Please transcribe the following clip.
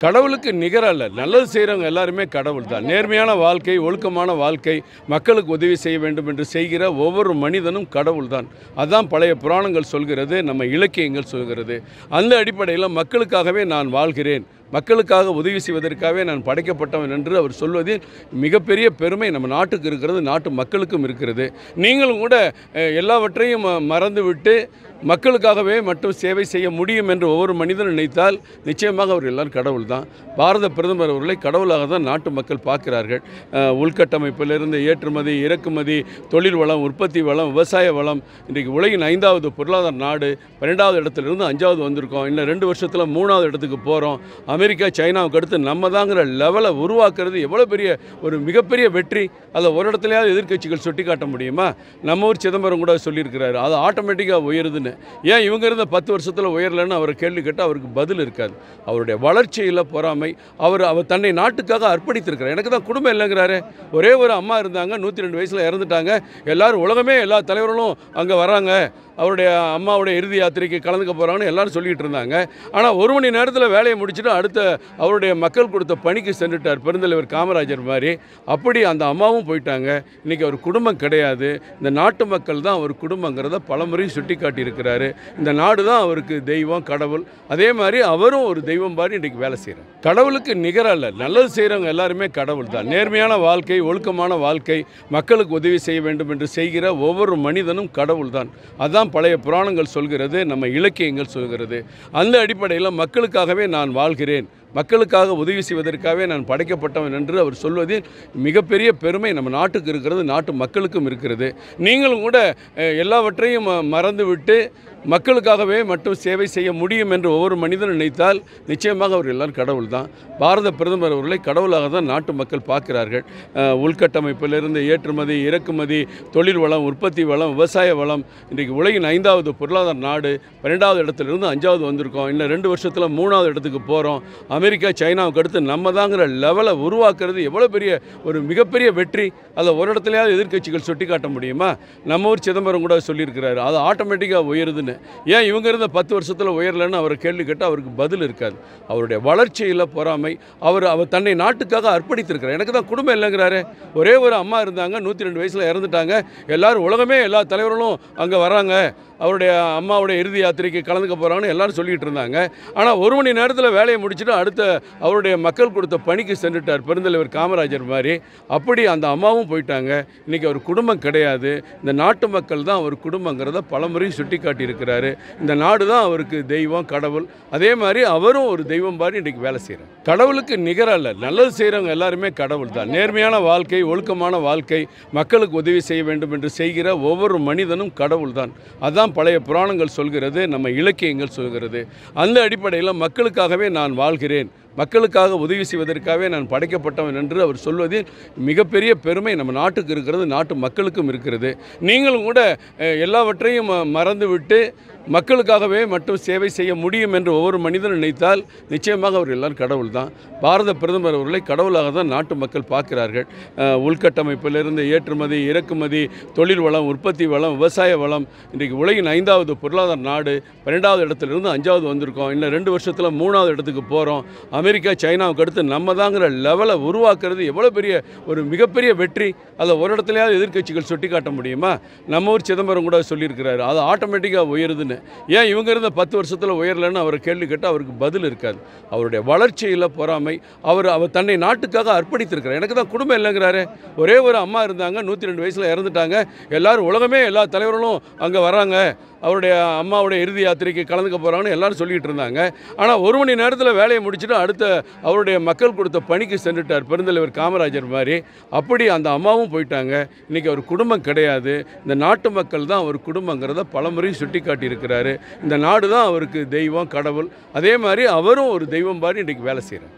கடவுளுக்கு நிகரா இல்ல. நல்லது செய்றவங்க எல்லாருமே கடவுள் தான். நேர்மையான வாழ்க்கை, ஒழுக்கமான வாழ்க்கை, மக்களுக்கு உதவி செய்ய வேண்டும் என்று செய்கிற ஒவ்வொரு மனிதனும் கடவுள் தான். அதான் பழைய புராணங்கள் சொல்கிறது, நம்ம இலக்கியங்கள் சொல்கிறது. அந்த அடிப்படையில் மக்களுக்காகவே நான் வாழ்கிறேன், மக்களுக்காக உதவி செய்வதற்காகவே நான் படைக்கப்பட்டவன் என்று அவர் சொல்வதில் மிகப்பெரிய பெருமை நம்ம நாட்டுக்கு இருக்கிறது, நாட்டு மக்களுக்கும் இருக்கிறது. நீங்களும் கூட எல்லாவற்றையும் மறந்துவிட்டு மக்களுக்காகவே மட்டும் சேவை செய்ய முடியும் என்று ஒவ்வொரு மனிதனும் நினைத்தால் நிச்சயமாக அவர் எல்லாரும் கடவுள் தான். பாரத பிரதமர் அவர்களை கடவுளாக தான் நாட்டு மக்கள் பார்க்கிறார்கள். உள்கட்டமைப்பிலிருந்து ஏற்றுமதி, இறக்குமதி, தொழில் வளம், உற்பத்தி வளம், விவசாய வளம், இன்றைக்கு உலகின் 5வது பொருளாதார நாடு, 12வது இடத்துலேருந்து 5வது வந்திருக்கோம். இன்னும் 2 வருஷத்தில் 3வது இடத்துக்கு போகிறோம். அமெரிக்கா, சைனாவுக்கு அடுத்து நம்ம தாங்கிற லெவலை உருவாக்குறது எவ்வளோ பெரிய ஒரு மிகப்பெரிய வெற்றி. அதில் ஒரு இடத்துலையாவது எதிர்க்கட்சிகள் சுட்டி காட்ட முடியுமா? நம்ம ஊர் சிதம்பரம் கூட சொல்லியிருக்கிறாரு, அது ஆட்டோமேட்டிக்காக உயருதுன்னு. ஏன் இவங்க இருந்த 10 வருஷத்தில் உயரலைன்னு அவரை கேள்வி கேட்டால் அவருக்கு பதில் இருக்காது. அவருடைய வளர்ச்சியில் பொறாமை. அவர் தன்னை நாட்டுக்காக அர்ப்பணித்திருக்கிறார். எனக்கு தான் குடும்பம் இல்லைங்கிறாரு. ஒரே ஒரு அம்மா இருந்தாங்க, 102 வயசில் இறந்துட்டாங்க. எல்லாரும் உலகமே எல்லா தலைவர்களும் அங்கே வராங்க, அவருடைய அம்மாவுடைய இறுதி யாத்திரைக்கு கலந்துக்க போகிறாங்கன்னு எல்லாரும் சொல்லிகிட்டு இருந்தாங்க. ஆனால் 1 மணி நேரத்தில் வேலையை முடிச்சுட்டு அடுத்த அவருடைய மக்கள் கொடுத்த பணிக்கு சென்றுட்டார், பெருந்தலைவர் காமராஜர் மாதிரி. அப்படி அந்த அம்மாவும் போயிட்டாங்க. இன்றைக்கி அவர் குடும்பம் கிடையாது, இந்த நாட்டு மக்கள் தான் அவர் குடும்பங்கிறத பலமுறை சுட்டி காட்டியிருக்கிறாரு. இந்த நாடு தான் அவருக்கு தெய்வம், கடவுள். அதே மாதிரி அவரும் ஒரு தெய்வம் மாதிரி இன்றைக்கி வேலை செய்கிறார். கடவுளுக்கு நிகரா இல்ல. நல்லது செய்கிறவங்க எல்லாருமே கடவுள் தான். நேர்மையான வாழ்க்கை, ஒழுக்கமான வாழ்க்கை, மக்களுக்கு உதவி செய்ய வேண்டும் என்று செய்கிற ஒவ்வொரு மனிதனும் கடவுள் தான். அதான் பழைய புராணங்கள் சொல்கிறது, நம்ம இலக்கியங்கள் சொல்கிறது. அந்த அடிப்படையில் மக்களுக்காகவே நான் வாழ்கிறேன், மக்களுக்காக உதவி செய்வதற்காகவே நான் படைக்கப்பட்டவன் என்று அவர் சொல்வதில் மிகப்பெரிய பெருமை நம்ம நாட்டுக்கு இருக்கிறது, நாட்டு மக்களுக்கும் இருக்கிறது. நீங்களும் கூட எல்லாவற்றையும் மறந்துவிட்டு மக்களுக்காகவே மட்டும் சேவை செய்ய முடியும் என்று ஒவ்வொரு மனிதனும் நினைத்தால் நிச்சயமாக அவர் எல்லாரும் கடவுள் தான். பாரத பிரதமர் அவர்களை கடவுளாக தான் நாட்டு மக்கள் பார்க்கிறார்கள். உள்கட்டமைப்பிலிருந்து ஏற்றுமதி, இறக்குமதி, தொழில் வளம், உற்பத்தி வளம், விவசாய வளம், இன்றைக்கு உலகின் 5வது பொருளாதார நாடு, 12வது இடத்துலேருந்து 5வது வந்திருக்கோம். இன்னும் 2 வருஷத்தில் 3வது இடத்துக்கு போகிறோம். அமெரிக்கா, சைனாவுக்கு அடுத்து நம்ம தாங்கிற லெவலை உருவாக்குறது எவ்வளோ பெரிய ஒரு மிகப்பெரிய வெற்றி. அதில் ஒரு இடத்துலையாவது எதிர்க்கட்சிகள் சுட்டி காட்ட முடியுமா? நம்ம ஊர் சிதம்பரம் கூட சொல்லியிருக்கிறாரு, அது ஆட்டோமேட்டிக்காக உயருதுன்னு. ஏன் இவங்க இருந்த 10 வருஷத்தில் உயரலைன்னு அவரை கேள்வி கேட்டால் அவருக்கு பதில் இருக்காது. அவருடைய வளர்ச்சியில் பொறாமை. அவர் தன்னை நாட்டுக்காக அர்ப்பணித்திருக்கிறார். எனக்கு தான் குடும்பம் இல்லைங்கிறாரு. ஒரே ஒரு அம்மா இருந்தாங்க, 102 வயசில் இறந்துட்டாங்க. எல்லாரும் உலகமே எல்லா தலைவர்களும் அங்கே வராங்க, அவருடைய அம்மாவுடைய இறுதி யாத்திரைக்கு கலந்துக்க போகிறாங்கன்னு எல்லாரும் சொல்லிகிட்டு இருந்தாங்க. ஆனால் 1 மணி நேரத்தில் வேலையை முடிச்சுட்டு அடுத்த அவருடைய மக்கள் கொடுத்த பணிக்கு சென்றுட்டார், பெருந்தலைவர் காமராஜர் மாதிரி. அப்படி அந்த அம்மாவும் போயிட்டாங்க. இன்றைக்கி அவர் குடும்பம் கிடையாது, இந்த நாட்டு மக்கள் தான் அவர் குடும்பங்கிறத பலமுறை சுட்டி காட்டியிருக்கிறாரு. இந்த நாடு தான் அவருக்கு தெய்வம், கடவுள். அதே மாதிரி அவரும் ஒரு தெய்வம் மாதிரி இன்றைக்கி வேலை செய்கிறார். கடவுளுக்கு நிகரா இல்ல. நல்லது செய்கிறவங்க எல்லாருமே கடவுள் தான். நேர்மையான வாழ்க்கை, ஒழுக்கமான வாழ்க்கை, மக்களுக்கு உதவி செய்ய வேண்டும் என்று செய்கிற ஒவ்வொரு மனிதனும் கடவுள் தான். அதான் பழைய புராணங்கள் சொல்கிறது, நம்ம இலக்கியங்கள் சொல்கிறது. அந்த அடிப்படையில் மக்களுக்காகவே நான் வாழ்கிறேன், மக்களுக்காக உதவி செய்வதற்காகவே நான் படைக்கப்பட்டவன் என்று அவர் சொல்வதில் மிகப்பெரிய பெருமை நம்ம நாட்டுக்கு இருக்கிறது, நாட்டு மக்களுக்கும் இருக்கிறது. நீங்களும் கூட எல்லாவற்றையும் மறந்துவிட்டு மக்களுக்காகவே மட்டும் சேவை செய்ய முடியும் என்று ஒவ்வொரு மனிதனும் நினைத்தால் நிச்சயமாக அவர் எல்லாரும் கடவுள் தான். பாரத பிரதமர் அவர்களை கடவுளாக தான் நாட்டு மக்கள் பார்க்கிறார்கள். உள்கட்டமைப்பிலிருந்து ஏற்றுமதி, இறக்குமதி, தொழில் வளம், உற்பத்தி வளம், விவசாய வளம், இன்றைக்கு உலகின் 5வது பொருளாதார நாடு, 12வது இடத்துலேருந்து 5வது வந்திருக்கோம். இன்னும் 2 வருஷத்தில் 3வது இடத்துக்கு போகிறோம். அமெரிக்கா, சைனாவுக்கு அடுத்து நம்ம தாங்கிற லெவலை உருவாக்குறது எவ்வளோ பெரிய ஒரு மிகப்பெரிய வெற்றி. அதில் ஒரு இடத்துலையாவது எதிர்க்கட்சிகள் சுட்டி காட்ட முடியுமா? நம்ம ஊர் சிதம்பரம் கூட சொல்லியிருக்கிறாரு, அது ஆட்டோமேட்டிக்காக உயருதுன்னு. ஏன் இவங்க இருந்த 10 வருஷத்தில் உயரலைன்னு அவரை கேள்வி கேட்டால் அவருக்கு பதில் இருக்காது. அவருடைய வளர்ச்சியில் பொறாமை. அவர் தன்னை நாட்டுக்காக அர்ப்பணித்திருக்கிறார். எனக்கு தான் குடும்பம் இல்லைங்கிறாரு. ஒரே ஒரு அம்மா இருந்தாங்க, 102 வயசில் இறந்துட்டாங்க. எல்லாரும் உலகமே எல்லா தலைவர்களும் அங்கே வராங்க, அவருடைய அம்மாவுடைய இறுதி யாத்திரைக்கு கலந்துக்க போகிறாங்கன்னு எல்லாரும் சொல்லிகிட்டு இருந்தாங்க. ஆனால் 1 மணி நேரத்தில் வேலையை முடிச்சுட்டு அடுத்த அவருடைய மக்கள் கொடுத்த பணிக்கு சென்றுட்டார், பெருந்தலைவர் காமராஜர் மாதிரி. அப்படி அந்த அம்மாவும் போயிட்டாங்க. இன்றைக்கி அவர் குடும்பம் கிடையாது, இந்த நாட்டு மக்கள் தான் அவர் குடும்பங்கிறத பலமுறை சுட்டி காட்டியிருக்கிறாரு. இந்த நாடு தான் அவருக்கு தெய்வம், கடவுள். அதே மாதிரி அவரும் ஒரு தெய்வம் மாதிரி இன்றைக்கி வேலை செய்கிறார்.